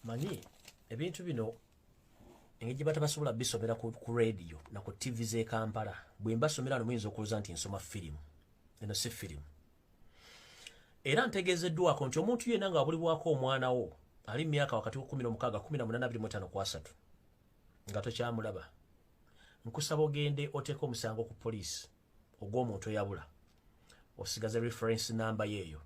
manyi ebintu bino engeri gye batabasobola bisomera ku radio na ku TV z'e Kampala bwe mbasomera no muyinza okulooza nti nsoma firimu eno si firimu. Era ntegeezeddwako nti omuntu yenna ng'abulibwako omwana wo ali myaka wakati wa 16 18 kwa 3 nga tokyamulaba nkusaba ogende oteeka omusango ku poliisi ogw'omuntu oyabula osigaza reference number yeeyo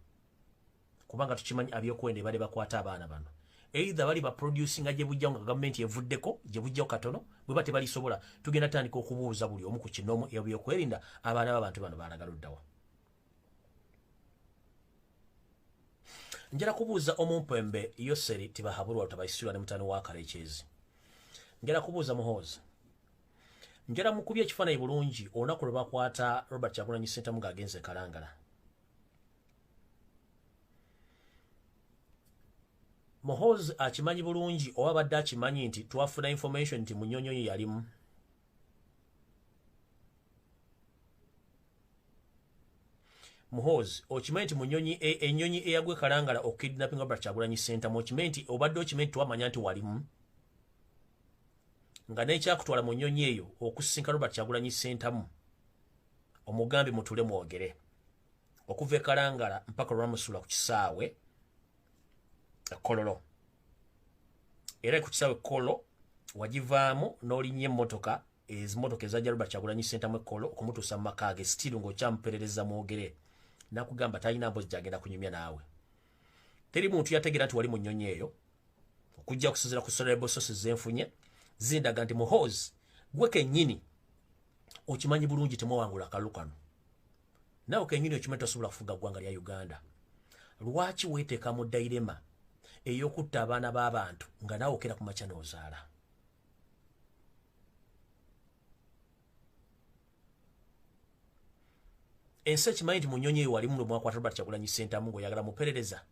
kubanga tukimanyi abyokwenda bali bakwata abaana bano either bali baproducinga gye bujja nga gavumenti evuddeko gye bujjaho katono bwe bate balisobola tugenda tandika okubuuza buli omu ku kinoomu ebyokwerinda abaana b'abantu bano baalagaluddawa. Njala kubuuza Omupya Yoseri tibahabulwa tabayisirwa ne mutano wa Kalekyezi. Njala kubuuza Muhoozi. Njala mukubye ekifaananyi bulungi olunaku lwe bakwata Robert Kyagulanyi Ssentamu ng'agenze Kalangala. Muhoozi akimanyi bulungi oba badde akimanyi nti twafuna information nti Munyonyonyi yalimu. Muhoozi okimanyi nti Munyonyi ennyonyi eyagwe Kalangala okidnapping Robert Kyagulanyi Ssentamu okimanyi nti obadde okimanyi nti wamanya nti walimu nga n'ekyakutwala mu nnyonyi eyo okusinka Robert Kyagulanyi Ssentamu omugambi mutule mwogere okuva e Kalangala mpaka Lwamusula ku kisaawe Kololo era ku kisaawe Kololo wagivaamu n'olinnya emmotoka ezimotoka ezajja Robert Kyagulanyi Ssentamu Kololo okumutuusa mu maka ge still ng'okyamuperereza mwogere nakugamba talina mbozi gyagenda kunyumya naawe teri muntu yategera nti wali mu nnyonyi eyo okujja kusinzira ku reliable sources zenfunye zindaga nti muhoozi gwe kennyini okimanyi bulungi temwawangula akalulu kano naawe kennyini okimanyi tosobola kufuga ggwanga lya Uganda lwaki weeteeka mu dairema ey'okutta abaana b'abantu nga naawe okera ku makya n'ozaala ensi ekimanyi nti mu nnyonyi eyo walimu lwemwakwata Robert Kyagulanyi Ssentamu ng'oyagala muperereza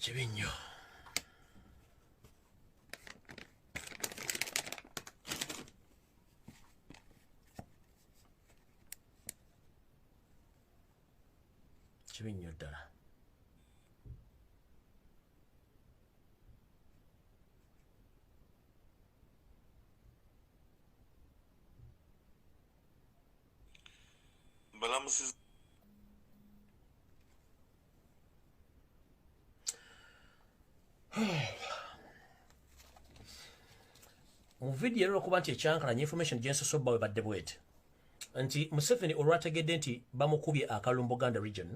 kibi nnyo kibi nnyo ddala balamusiza mu vidiyo era okuba nti ekyankalanya information gyensosobba we badde bwete nti Museveni olwategedde nti bamukubye akalulu Buganda region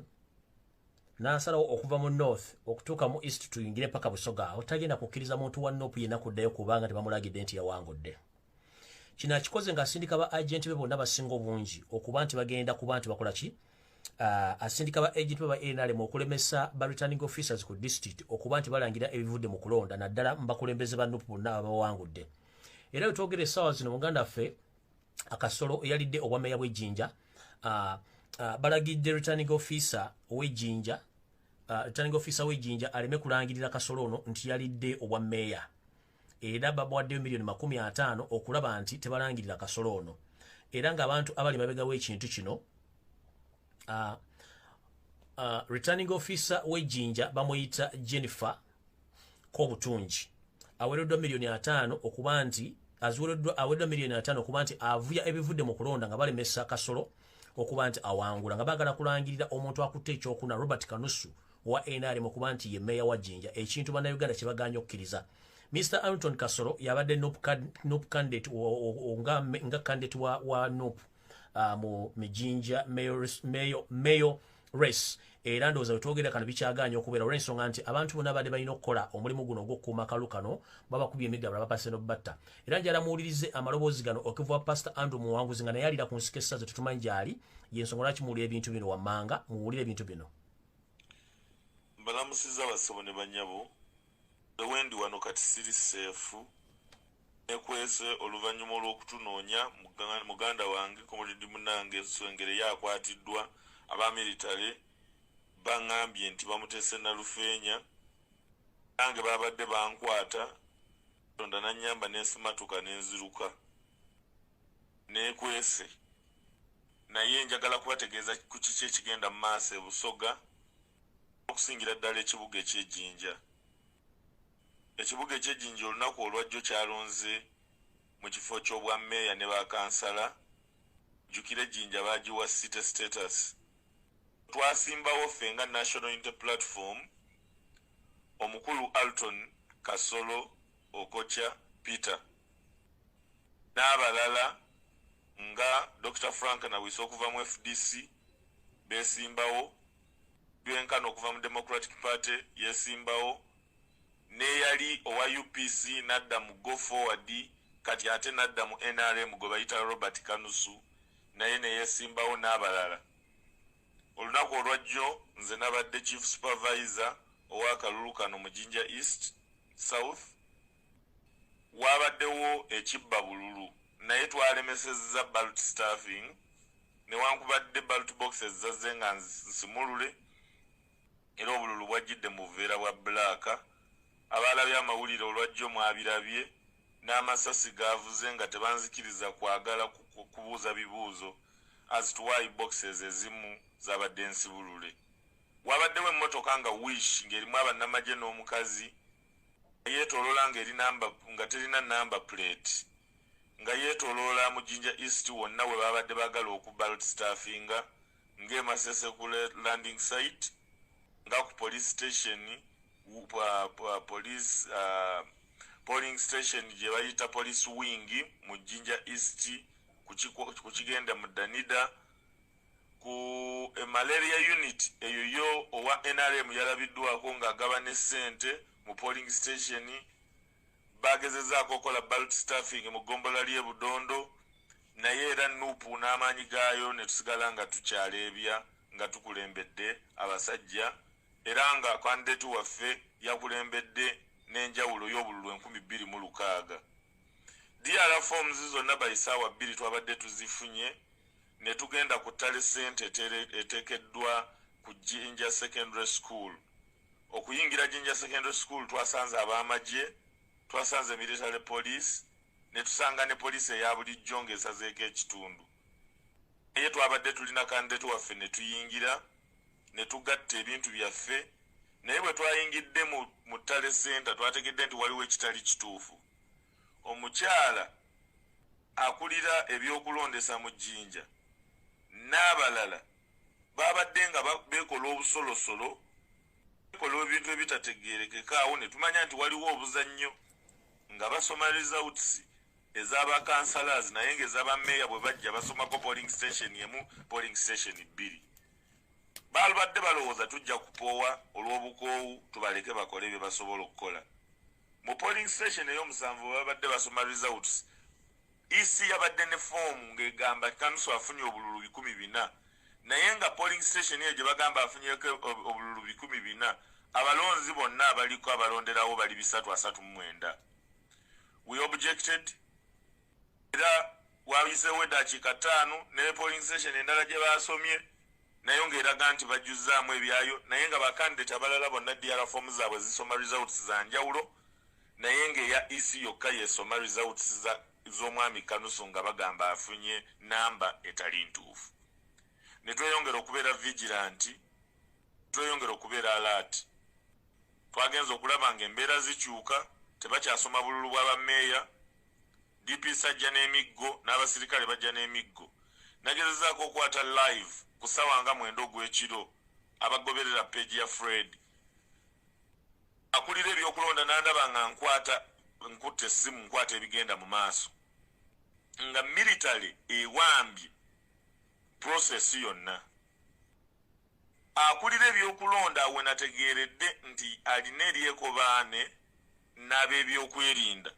n'asalawo okuva mu north okutuuka mu east tuyingire paka Busoga awo tagenda kukkiriza muntu wa Nuupu yenna kuddayo kubanga tebamulagidde nti yawangudde kino akikoze ng'asindika ba agenti be bonna basinga obungi okuba nti bagenda kuba nti bakola ki asindika ba agent be ba NRM okulemesa ba returning officers ku district okuba nti balangira ebivudde mu kulonda naddala mbakulembeze ba Nuupu bonna abawangudde era wetwogere essaawa zino muganda ffe akasolo eyalidde obwa meya bw'ejjinja balagidde returning officer w'ejjinja aleme kulangirira kasolo ono nti yalidde obwa meya era bamuwaddeyo $50,000 okulaba nti tebalangirira kasolo ono era ng'abantu abali mabega w'ekintu kino returning officer w'ejjinja bamuyita Jennifer Kobutungi awereddwa $5,000,000 okuba nti awereddwa $5,000,000 okuba nti avuya ebivudde mu kulonda nga balemesa kasolo okuba nti awangula nga baagala kulangirira omuntu akutte ekyokuna Robert Kanusu wa NRM okuba nti ye meya wa Jjinja ekintu bannayuganda kye baganye okukkiriza Mr. Anton Kasolo yabadde Nuupu candidate nga candidate wa Nuupu mu Mijinja mayor race era ndowooza wetwogera kano bikyaganya okubeera olw'ensonga nti abantu bonna badde balina okukola omulimu guno ogw'okukuuma akalu kano babakubye emigabo babapase n'obatta era njala muwulirize amaloboozi gano okuva Pastor Andrew Muwanguzi nga naye alira ku nsiko essaza tetumanyi gy'ali y'ensonga lwaki muwulira ebintu bino wammanga muwulire ebintu bino balamusiza basabo ne banyabo ewendi wano kati siri seefu nekwese oluvannyuma olw'okutunoonya muganda wange komulidi munange Ssengere yakwatiddwa abamilitale bangambye nti bamutese Nalufeenya nange babadde bankwata tonda nanyamba nensimatuka nenziruka nekwese naye njagala kubategeeza ku kiki ekigenda mu maaso e Busoga okusingira ddala ekibuga eky'Ejjinja olunaku olwajjo kyalonze mu kifo ky'obwa meeya ne bakansala jjukira Ejjinja baagiwa city status twasimbawo ffe nga National Unity Platform omukulu Alton Kasolo Okocha Peter n'abalala nga Dr. Frank Nawisa okuva mu FDC besimbawo byenkana okuva mu Democratic Party yesimbawo neyali owa UPC nadda mu Go Forward kati ate nadda mu NRM gwe bayita Robert Kanusu naye neyesimbawo n'abalala olunaku olwajjo nze nabadde chief supervisor owakalulu kano mu Jinja East South wabaddewo ekibba bululu naye twalemesezza ballot staffing newankubadde ballot boxes zazze nga nsimulule era obululu bwajjidde mu buveera bwa black abalabye amawulire olwajjo mwabirabye n'amasasi gavuze nga tebanzikiriza kwagala kubuuza bibuuzo as to why boxes ezimu zabadde nsibulule wabaddewo emmotoka nga wish ng'erimu abannamagye n'omukazi yeetoloola ng'eri namba nga terina number plate nga yeetoloola mu Jinja East wonna we babadde baagala okuballot staffinga ng'emasese ku landing site nga ku police station police polling station gye bayita police wing mu Jinja East ku kigenda mu Danida ku malaria unit eyo yo owa NRM yalabiddwako ng'agaba ne ssente mu polling station bagezezaako okola ballot staffing mu ggombola ly'e Budondo naye era nuupu n'amaanyi gaayo ne tusigala nga tukyaleebya nga tukulembedde abasajja era nga candidate waffe yakulembedde n'enjawulo y'obululu 2026 DR forms zonna bayisaawa 2 twabadde tuzifunye ne tugenda ku ttale ssente eteekeddwa ku Jinja Secondary School. Okuyingira Jinja Secondary School twasanze ab'amagye, twasanze military police, ne tusanga ne police eya bulijjo ng'esazeeko ekitundu. Naye twabadde tulina candidate waffe ne tuyingira, ne tugatta ebintu byaffe, naye bwe twayingidde mu ttale ssente twategedde nti waliwo ekitali kituufu. Omukyala akulira ebyokulondesa mu Jinja n'abalala babadde nga beekola obusolosolo beekola ebintu ebitategeerekeka awo ne tumanya nti waliwo obuzannyo nga basoma results ez'abakansalazi naye ng'ez'abameeya bwe bajja basomako polling station emu polling station 2 balibadde balowooza tujja kupoowa olw'obukoowu tubaleke bakole bye basobola okukola mu polling station ey'omusanvu babadde basoma results isi yabadde ne form ng'egamba kanuso afunye obululu 400 naye nga polling station eyo gye bagamba afunyeko obululu 400 abalonzi bonna abaliko abalonderawo bali 339. We objected era wabiseewo eddakiika 5 ne polling station endala gye basomye naye ng'eraga nti bajjuzaamu ebyayo naye nga bakandidate abalala bonna DR form zaabwe zisoma results za njawulo naye ng'eya EC yokka yesoma results z'omwami Kanuso nga bagamba afunye namba etali ntuufu. Ne tweyongera okubeera vigilant, tweyongera okubeera alert. Twagenza okulaba ng'embeera zikyuka, tebakyasoma bululu bw'abameeya, DP sajja n'emiggo n'abasirikale bajja n'emiggo. Nagezezaako okwata live ku ssaawa nga 9 ogw'ekiro abagoberera page ya Fred. Akulira ebyokulonda n'andaba nga nkutte essimu nkwata ebigenda mu maaso nga military ewambye process yonna. Akulira ebyokulonda we nategeeredde nti alina eryekobaane n'ab'ebyokwerinda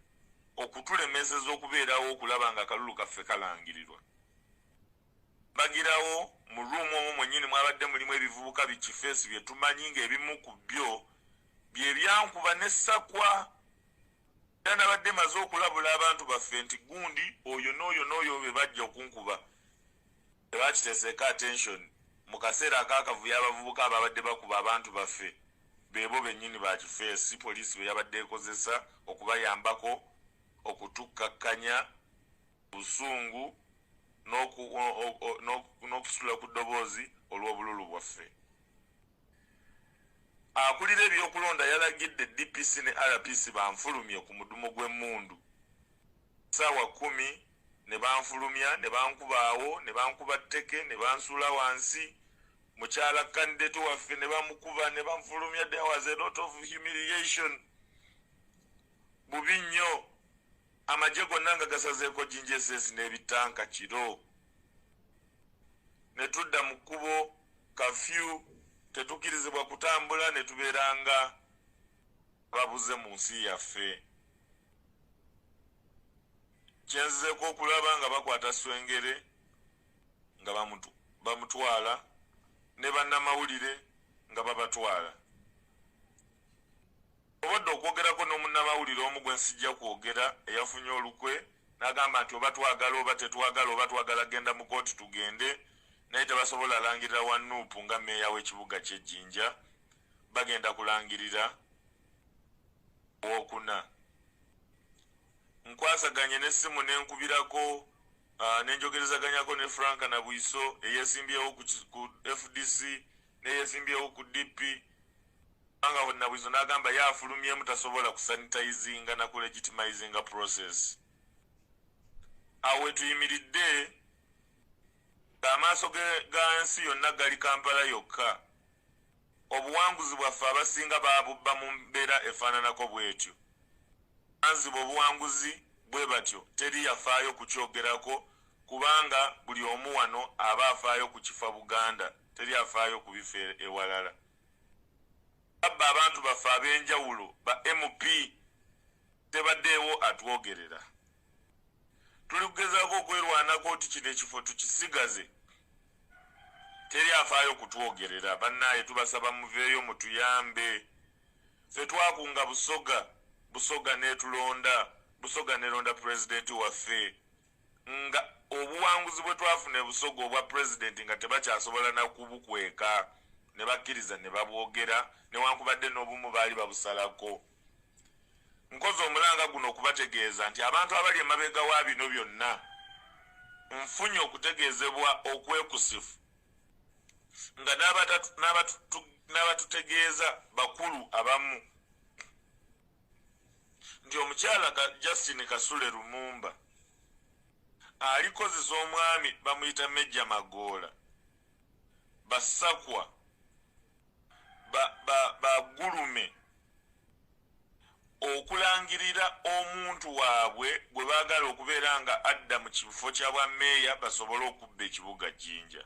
okutulemeseza okubeerawo okulaba nga akalulu kaffe kalangirirwa. Bagirawo mu ruumu omwo mwennyini mwabadde mulimu ebivubuka bikifeesi bye tumanyi ng'ebimu ku byo bye byankuba n'essakwa era nabadde maze okulabula abantu baffe nti gundi oyo n'oyo be bajja okunkuba tebakiteeseeko attention mu kaseera akaakavuyo abavubuka ababadde bakuba abantu baffe beebo bennyini bakifeesi poliisi be yabadde ekozesa okubayambako okutukkakkanya busungu n'okusitula ku ddoboozi olw'obululu bwaffe. Akulira ebyokulonda yalagidde DPC ne RPC banfulumye ku mudumo gw'emmundu. Ssaawa 10 ne banfulumya ne bankubaawo ne bankuba tteke ne bansuula wansi. Mukyala candidate waffe ne bamukuba ne banfulumya. There was a lot of humiliation. Bubi nnyo. Amagye gonna nga gasazeeko Jinja SS n'ebitanka kiro. Ne tudda mu kkubo kafyu. Tetukirizibwa kutambula ne tubeeranga babuze mu nsi yaffe. Kyenzizeeko okulaba nga bakwata Swengere nga bamutwala ne bannamawulire nga babatwala. Obadde okwogerako n'omunnamawulire omu gwe nsijja kwogera eyafunye olukwe n'agamba nti oba twagala oba tetwagala oba twagala genda mu kooti tugende naye tebasobola langirira Wanuupu nga mmeeya w'ekibuga ky'e Jinja bagenda kulangirira Owookuna. Nkwasaganye n'essimu n'enkubirako n'enjogerezaganyako ne Frank na Bwiso eyeesimbyewo ku FDC n'eyeesimbyewo ku DP anga bonna Bwiino n'agamba yafulumye mutasobola kusanitizinga na kulegitimizinga process. Awe tuyimiridde amaaso gansi yonna gali Kampala yokka. Obuwanguzi bwaffe abasinga baabubba mu mbeera efaananako bwetyo. Anziba obuwanguzi bwe batyo teri yafaayo kukyogerako kubanga buli omu wano aba afaayo ku kifa Buganda, teri afaayo ku bifo ewalala. Abba abantu baffe ab'enjawulo ba MP tebaddeewo atwogerera. Tuli kugezaako okwerwanako oti kino ekifo tukisigaze. Teri afaayo kutwogerera. Bannaye tubasaba muveeyo mutuyambe. Ffe twakunga Busoga n'etulonda, Busoga n'eronda pulezidenti waffe. Nga obuwanguzi bwe twafuna Busoga obwa pulezidenti nga tebakyasobola na kubukweka. Ne bakkiriza ne babwogera, newankubadde n'obumu baali babusalako. Nkoze omulanga guno okubategeeza nti abantu abali emabega wa bino byonna nfunye okutegeezebwa okwekusifu nga n'abatutegeeza bakulu abamu nti omukyala Justin Kasule Lumumba alikozesa omwami bamuyita Mejja Magoola basakwa bagulume okulangirira omuntu waabwe gwe baagala okubeera nga adda mu kifo kya bwa meeya basobole okubba ekibuga Jinja.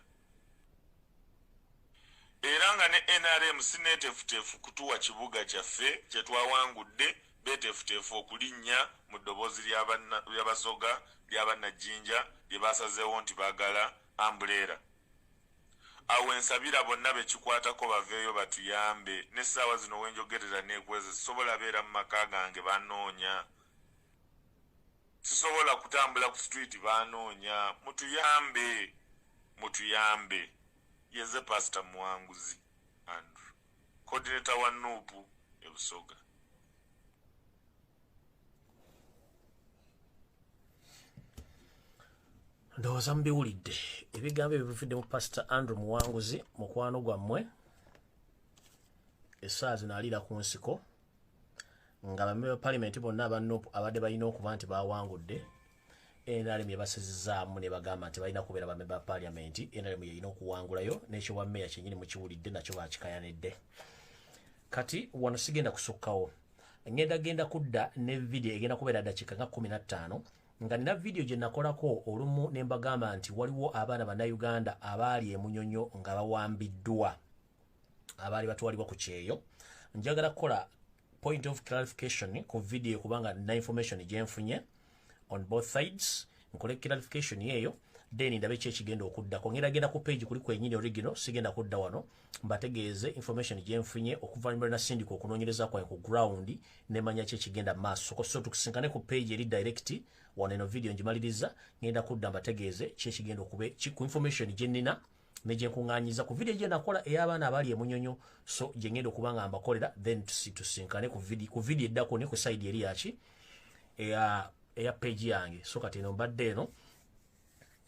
Era nga ne NRM sinetefutefu kutuwa kibuga kyaffe kye twawangudde, betefutefu okulinnya mu ddoboozi ly'Abasoga ly'Abannajinja lye basazeewo nti baagala ambulera. Awo ensabira bonna bekikwatako baveeyo batuyambe. N'essaawa zino wenjogerera neekweze sisobola beera mu maka gange banoonya. Sisobola kutambula ku street banoonya. Mutuyambe. Yeze Pastor Muwanguzi Andrew, coordinator wa Nuupu e Busoga. Ndowooza mbiwulidde ebigambo ebyo bivudde mu Pastor Andrew Muwanguzi mukwano gwammwe essaawa zino aliira ku nsiko nga bamemba ba Parliament bonna aba Nuupu abadde balina okuba nti bawangudde. NRM yabasazizaamu ne bagamba nti balina kubeera bamemba ba Parliament. NRM yalina okuwangulayo n'ekyo bwa meeya kyennyini mukiwulidde nakyo bakikayanidde. Kati wano sigenda kusukkawo. Ngenda kudda ne video egenda kubeera dakiika nga 15 nga nina video gye nakolako olumu ne mbagamba nti waliwo abaana bannayuganda abaali e Munyonyo nga bawambiddwa abaali batwalibwa ku kyeyo. Njagala kukola point of clarification ku video kubanga nina information gye nfunye on both sides. Nkole clarification yeyo then ndabe kye kigenda okuddako. Ngenda ku page kuli kwenyini original, sigenda kudda wano mbategeeze information gye nfunye okuva na sindiko okunoonyereza kwa ku ground ne manya kye kigenda maaso. So tukusinkane ku page eri direct wano eno video njimaliriza ngenda kudda mbategeeze kye kigenda okube ku information gye nina ne gye nkungaanyiza ku video gye nakola ey'abaana abali e Munyonyo. So gye ngenda okubanga mbakolera then tusinkane ku video eddako ne ku side eri yaki eya page yange. So kati eno mbadde eno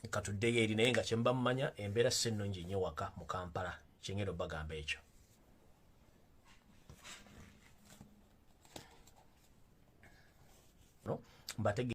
katuddeyo eri naye nga kyemba mumanya embeera sennungi nnyo waka mu Kampala kyengenda obbagamba ekyo. Mbate